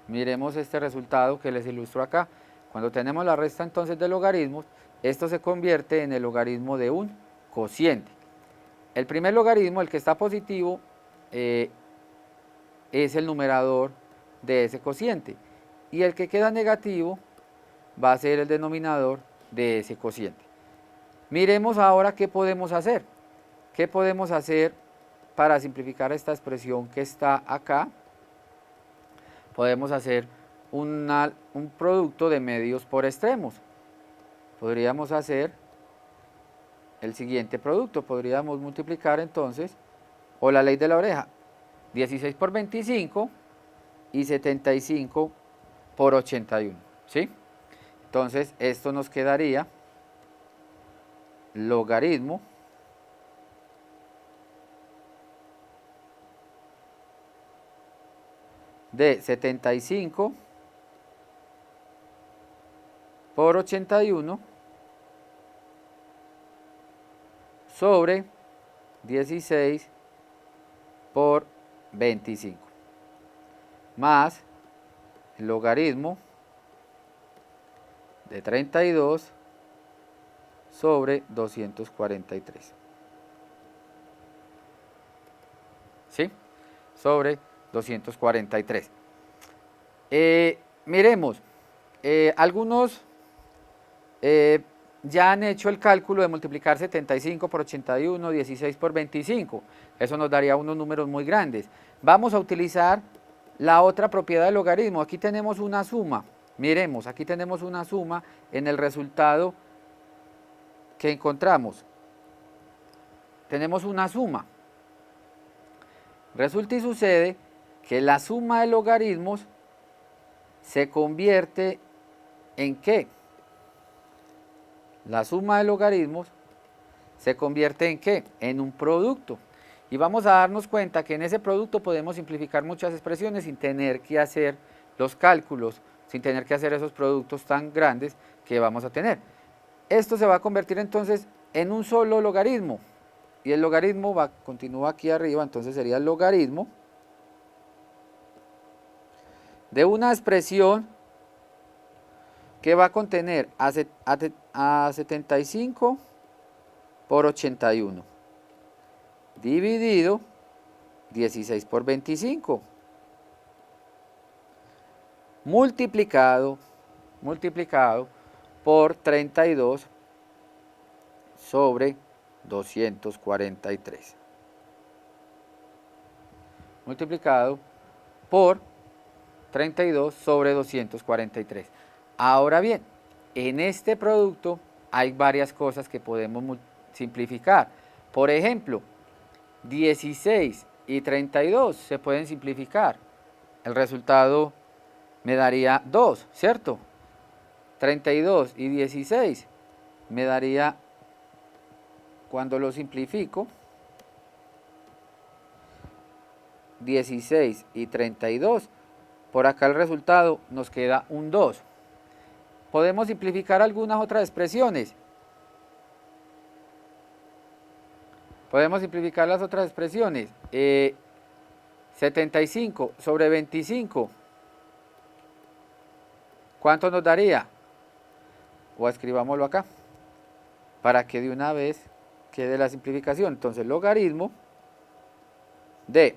Miremos este resultado que les ilustro acá. Cuando tenemos la resta entonces de logaritmos, esto se convierte en el logaritmo de un cociente. El primer logaritmo, el que está positivo, es el numerador de ese cociente. Y el que queda negativo va a ser el denominador de ese cociente. Miremos ahora qué podemos hacer. ¿Qué podemos hacer para simplificar esta expresión que está acá? Podemos hacer un producto de medios por extremos. Podríamos hacer el siguiente producto. Podríamos multiplicar entonces, o la ley de la oreja, 16 por 25 y 75 por 81. ¿Sí? Entonces esto nos quedaría logaritmo de 75 por 81 sobre 16 por 25 más el logaritmo de 32 sobre 243. ¿Sí? Sobre 243. Miremos, algunos ya han hecho el cálculo de multiplicar 75 por 81, 16 por 25. Eso nos daría unos números muy grandes. Vamos a utilizar la otra propiedad del logaritmo. Aquí tenemos una suma. Miremos, aquí tenemos una suma en el resultado que encontramos. Tenemos una suma. Resulta y sucede que la suma de logaritmos se convierte ¿en qué? La suma de logaritmos se convierte ¿en qué? En un producto. Y vamos a darnos cuenta que en ese producto podemos simplificar muchas expresiones sin tener que hacer los cálculos, sin tener que hacer esos productos tan grandes que vamos a tener. Esto se va a convertir entonces en un solo logaritmo. Y el logaritmo continúa aquí arriba, entonces sería el logaritmo de una expresión que va a contener a 75 por 81 dividido 16 por 25 multiplicado por 32 sobre 243. Multiplicado por 32 sobre 243. Ahora bien, en este producto hay varias cosas que podemos simplificar. Por ejemplo, 16 y 32 se pueden simplificar. El resultado me daría 2, ¿cierto? 32 y 16 me daría, cuando lo simplifico, 16 y 32. Por acá el resultado nos queda un 2. Podemos simplificar algunas otras expresiones. Podemos simplificar las otras expresiones. 75 sobre 25. ¿Cuánto nos daría? O escribámoslo acá, para que de una vez quede la simplificación. Entonces, logaritmo de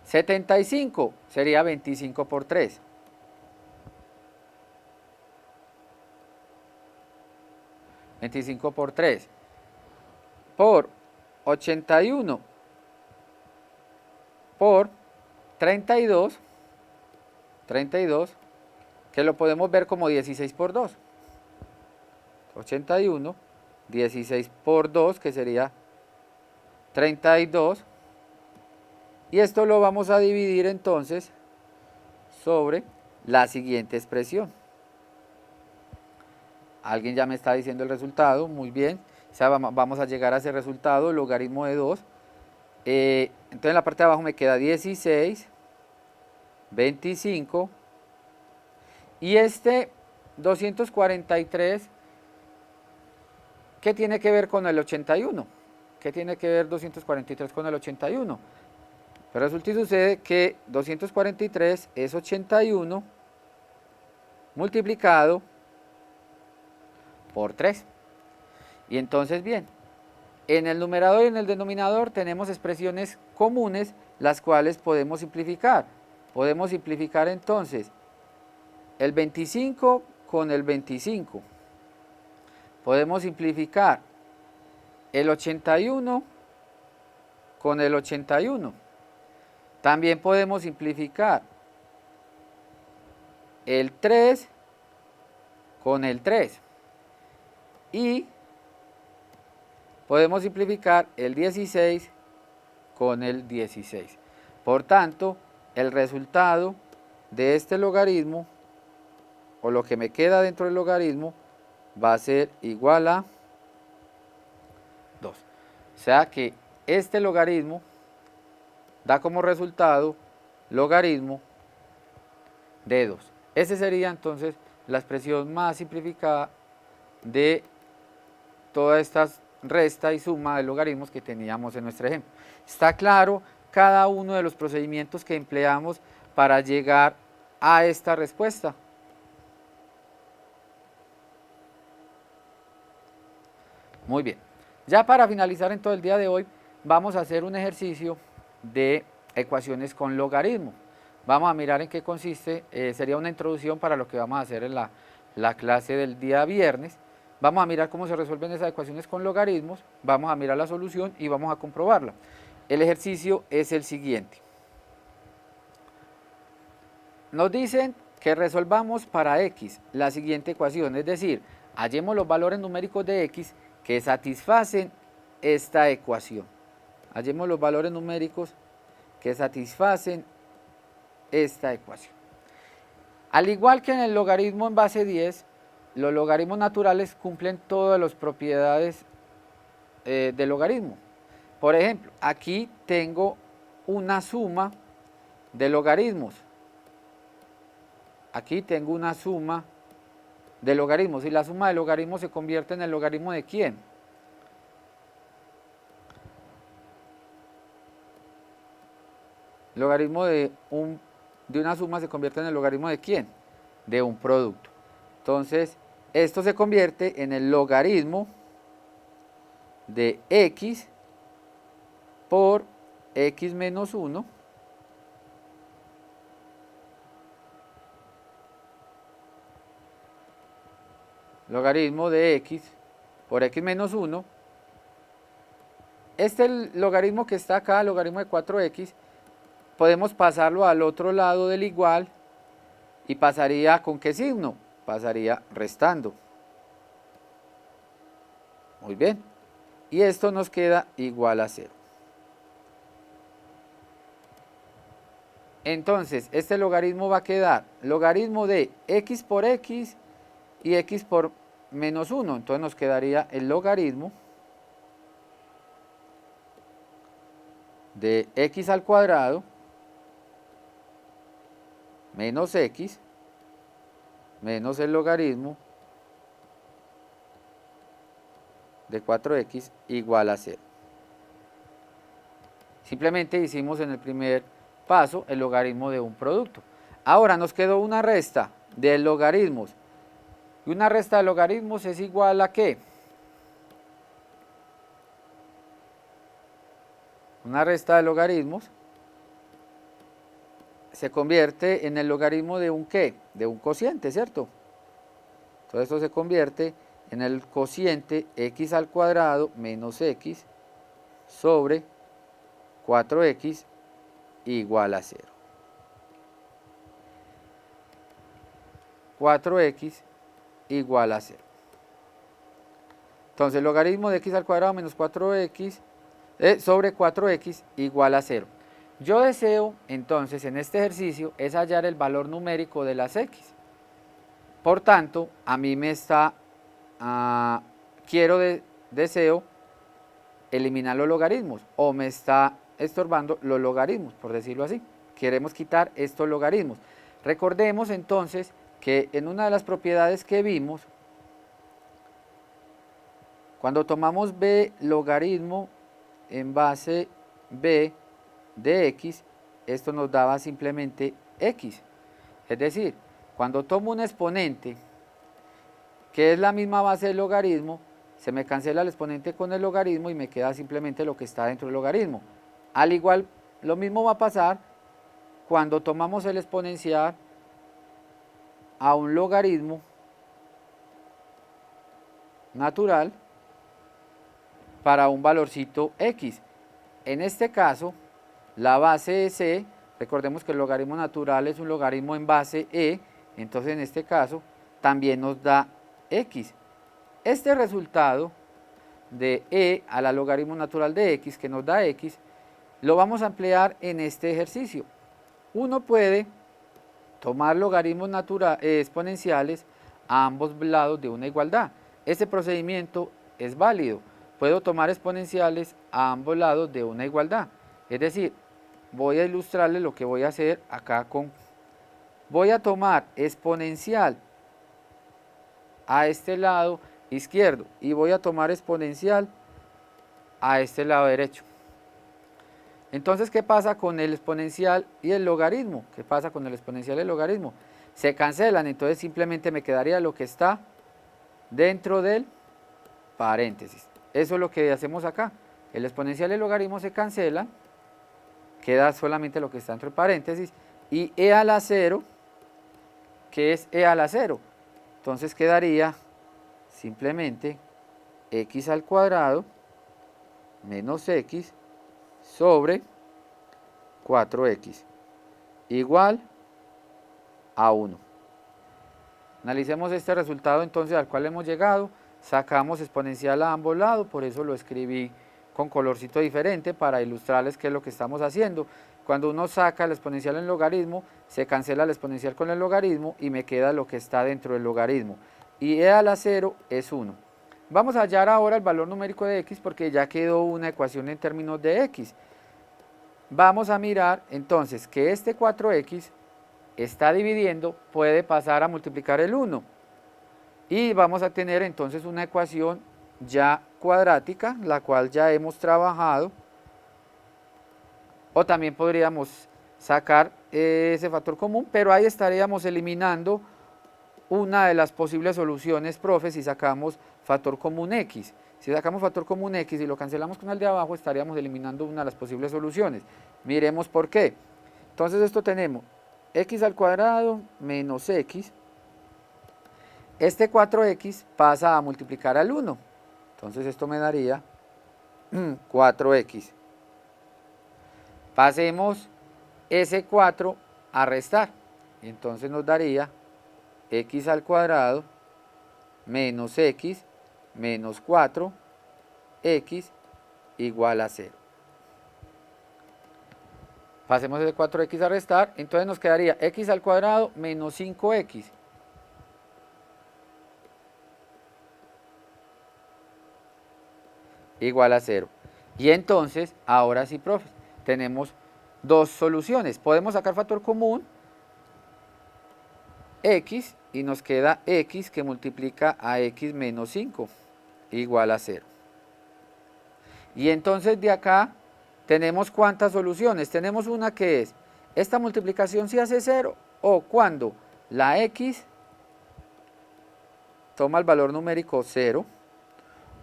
75 sería 25 por 3. Por 81 por 32, que lo podemos ver como 16 por 2. 81, 16 por 2, que sería 32. Y esto lo vamos a dividir entonces sobre la siguiente expresión. Alguien ya me está diciendo el resultado, muy bien. O sea, vamos a llegar a ese resultado, logaritmo de 2. Entonces en la parte de abajo me queda 16, 25. Y este 243, ¿qué tiene que ver con el 81? ¿Qué tiene que ver 243 con el 81? Pero resulta y sucede que 243 es 81 multiplicado por 3. Y entonces, bien, en el numerador y en el denominador tenemos expresiones comunes, las cuales podemos simplificar. Podemos simplificar entonces el 25 con el 25. Podemos simplificar el 81 con el 81. También podemos simplificar el 3 con el 3. Y podemos simplificar el 16 con el 16. Por tanto, el resultado de este logaritmo o lo que me queda dentro del logaritmo va a ser igual a 2. O sea que este logaritmo da como resultado logaritmo de 2. Esa sería entonces la expresión más simplificada de todas estas resta y suma de logaritmos que teníamos en nuestro ejemplo. Está claro cada uno de los procedimientos que empleamos para llegar a esta respuesta. Muy bien. Ya para finalizar en todo el día de hoy, vamos a hacer un ejercicio de ecuaciones con logaritmo. Vamos a mirar en qué consiste, sería una introducción para lo que vamos a hacer en la clase del día viernes. Vamos a mirar cómo se resuelven esas ecuaciones con logaritmos, vamos a mirar la solución y vamos a comprobarla. El ejercicio es el siguiente. Nos dicen que resolvamos para x la siguiente ecuación, es decir, hallemos los valores numéricos de x que satisfacen esta ecuación. Hallemos los valores numéricos que satisfacen esta ecuación. Al igual que en el logaritmo en base 10, los logaritmos naturales cumplen todas las propiedades del logaritmo. Por ejemplo, aquí tengo una suma de logaritmos. Aquí tengo una suma de logaritmos. Y la suma de logaritmos se convierte en el logaritmo de ¿quién? El logaritmo de una suma se convierte en el logaritmo de ¿quién? De un producto. Entonces, esto se convierte en el logaritmo de x por x menos 1 logaritmo de x por x menos 1. Este logaritmo que está acá, el logaritmo de 4x, podemos pasarlo al otro lado del igual y pasaría ¿con qué signo? Pasaría restando. Muy bien. Y esto nos queda igual a 0. Entonces, este logaritmo va a quedar logaritmo de x por x y x por menos 1. Entonces nos quedaría el logaritmo de x al cuadrado menos x menos el logaritmo de 4x igual a 0. Simplemente hicimos en el primer paso el logaritmo de un producto. Ahora nos quedó una resta de logaritmos. Y una resta de logaritmos es igual a ¿qué? Una resta de logaritmos se convierte en el logaritmo de un ¿qué? De un cociente, ¿cierto? Entonces esto se convierte en el cociente x al cuadrado menos x sobre 4x igual a 0. 4x igual a 0. Entonces, el logaritmo de x al cuadrado menos 4x sobre 4x igual a 0. Yo deseo, entonces, en este ejercicio, es hallar el valor numérico de las x. Por tanto, a mí me está, deseo eliminar los logaritmos, o me está estorbando los logaritmos, por decirlo así. Queremos quitar estos logaritmos. Recordemos, entonces, que en una de las propiedades que vimos, cuando tomamos b logaritmo en base b de x, esto nos daba simplemente x. Es decir, cuando tomo un exponente que es la misma base del logaritmo, se me cancela el exponente con el logaritmo y me queda simplemente lo que está dentro del logaritmo. Al igual, lo mismo va a pasar cuando tomamos el exponencial a un logaritmo natural para un valorcito x. En este caso, la base es e, recordemos que el logaritmo natural es un logaritmo en base e, entonces en este caso también nos da x. Este resultado de e a la logaritmo natural de x, que nos da x, lo vamos a emplear en este ejercicio. Uno puede tomar logaritmos exponenciales a ambos lados de una igualdad. Este procedimiento es válido. Puedo tomar exponenciales a ambos lados de una igualdad. Es decir, voy a ilustrarles lo que voy a hacer acá con... Voy a tomar exponencial a este lado izquierdo y voy a tomar exponencial a este lado derecho. Entonces, ¿qué pasa con el exponencial y el logaritmo? ¿Qué pasa con el exponencial y el logaritmo? Se cancelan, entonces simplemente me quedaría lo que está dentro del paréntesis. Eso es lo que hacemos acá. El exponencial y el logaritmo se cancelan, queda solamente lo que está dentro del paréntesis, y e a la 0, que es e a la 0. Entonces quedaría simplemente x al cuadrado menos x sobre 4x igual a 1. Analicemos este resultado entonces al cual hemos llegado. Sacamos exponencial a ambos lados, por eso lo escribí con colorcito diferente para ilustrarles qué es lo que estamos haciendo. Cuando uno saca el exponencial en logaritmo, se cancela el exponencial con el logaritmo y me queda lo que está dentro del logaritmo. Y e a la 0 es 1. Vamos a hallar ahora el valor numérico de x porque ya quedó una ecuación en términos de x. Vamos a mirar entonces que este 4x está dividiendo, puede pasar a multiplicar el 1. Y vamos a tener entonces una ecuación ya cuadrática, la cual ya hemos trabajado. O también podríamos sacar ese factor común, pero ahí estaríamos eliminando una de las posibles soluciones, profe, si sacamos factor común x. Si sacamos factor común x y lo cancelamos con el de abajo, estaríamos eliminando una de las posibles soluciones. Miremos por qué. Entonces esto tenemos x al cuadrado menos x. Este 4x pasa a multiplicar al 1. Entonces esto me daría 4x. Pasemos ese 4 a restar. Entonces nos daría x al cuadrado menos x menos 4x igual a 0. Pasemos ese 4x a restar, entonces nos quedaría x al cuadrado menos 5x. Igual a 0. Y entonces, ahora sí, profe, tenemos dos soluciones. Podemos sacar factor común, x, y nos queda x que multiplica a x menos 5, igual a 0. Y entonces de acá tenemos ¿cuántas soluciones? Tenemos una que es, esta multiplicación se hace 0, o cuando la x toma el valor numérico 0,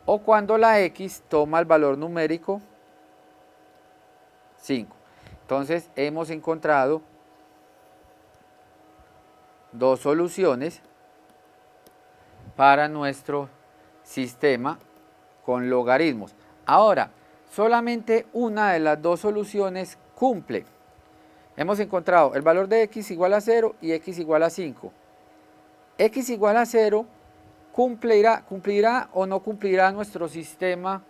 o cuando la x toma el valor numérico 5. Entonces hemos encontrado dos soluciones para nuestro sistema con logaritmos. Ahora, solamente una de las dos soluciones cumple. Hemos encontrado el valor de x igual a 0 y x igual a 5. X igual a 0 cumplirá o no cumplirá nuestro sistema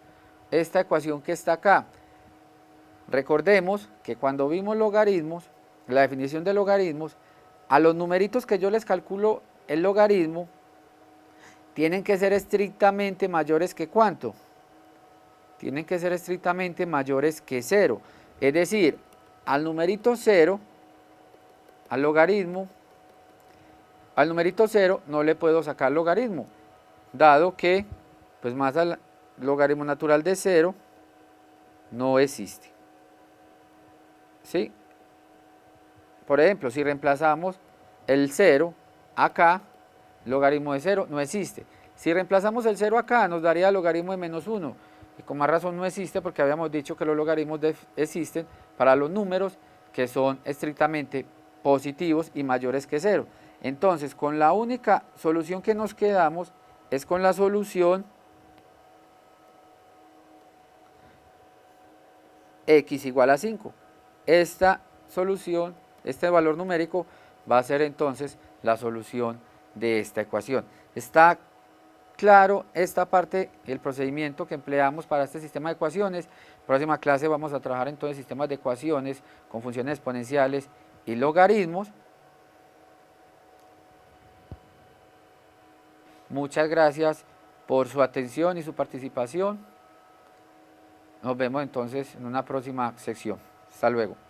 esta ecuación que está acá. Recordemos que cuando vimos logaritmos, la definición de logaritmos, a los numeritos que yo les calculo el logaritmo, tienen que ser estrictamente mayores que ¿cuánto? Tienen que ser estrictamente mayores que 0. Es decir, al numerito 0, al numerito 0 no le puedo sacar logaritmo, dado que pues más al logaritmo natural de 0 no existe. ¿Sí? Por ejemplo, si reemplazamos el 0 acá, logaritmo de 0 no existe. Si reemplazamos el 0 acá, nos daría logaritmo de menos 1. Y con más razón no existe porque habíamos dicho que los logaritmos existen para los números que son estrictamente positivos y mayores que 0. Entonces, con la única solución que nos quedamos es con la solución x igual a 5. Esta solución, este valor numérico, va a ser entonces la solución de esta ecuación. Está claro esta parte, el procedimiento que empleamos para este sistema de ecuaciones. Próxima clase vamos a trabajar entonces sistemas de ecuaciones con funciones exponenciales y logaritmos. Muchas gracias por su atención y su participación. Nos vemos entonces en una próxima sección. Hasta luego.